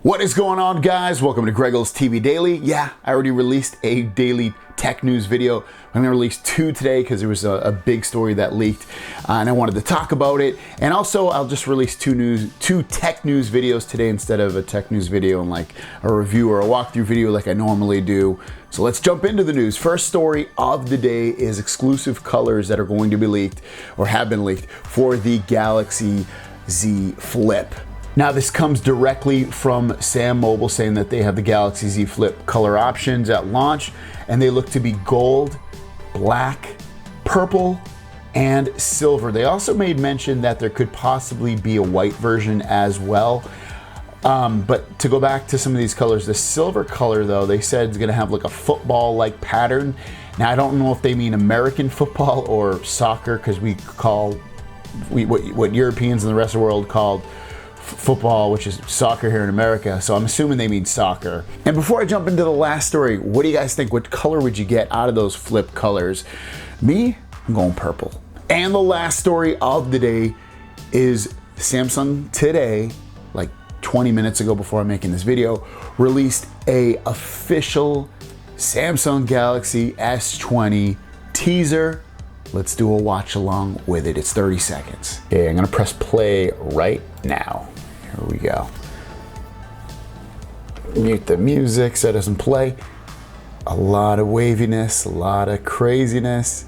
What is going on, guys? Welcome to GregglesTV Daily. Yeah, I already released a daily tech news video. I'm gonna release two today because there was a big story that leaked and I wanted to talk about it. And also I'll just release two tech news videos today instead of a tech news video and like a review or a walkthrough video like I normally do. So let's jump into the news. First story of the day is exclusive colors that are going to be leaked or have been leaked for the Galaxy Z Flip. Now this comes directly from Sam Mobile saying that they have the Galaxy Z Flip color options at launch and they look to be gold, black, purple, and silver. They also made mention that there could possibly be a white version as well. But to go back to some of these colors, the silver color though, they said is gonna have like a football-like pattern. Now I don't know if they mean American football or soccer because what Europeans and the rest of the world called football, which is soccer here in America. So I'm assuming they mean soccer. And before I jump into the last story, what do you guys think? What color would you get out of those flip colors? Me, I'm going purple. And the last story of the day is Samsung today, like 20 minutes ago before I'm making this video, released a official Samsung Galaxy S20 teaser. Let's do a watch along with it. It's 30 seconds. Okay, I'm gonna press play right now. Here we go. Mute the music so it doesn't play. A lot of waviness, a lot of craziness.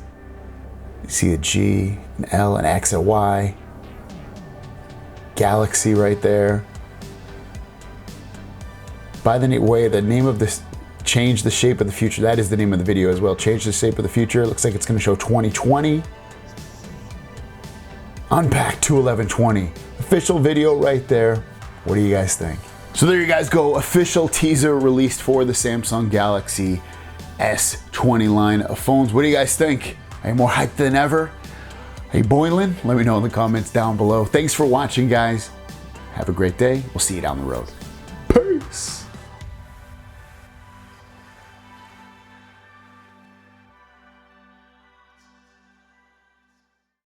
You see a G, an L, an X, a Y. Galaxy right there. By the way, the name of this, change the shape of the future. That is the name of the video as well. Change the shape of the future. It looks like it's going to show 2020. Unpack 2/11/20. Official video right there. What do you guys think? So there you guys go. Official teaser released for the Samsung Galaxy S20 line of phones. What do you guys think? Are you more hyped than ever? Are you boiling? Let me know in the comments down below. Thanks for watching, guys. Have a great day. We'll see you down the road. Peace.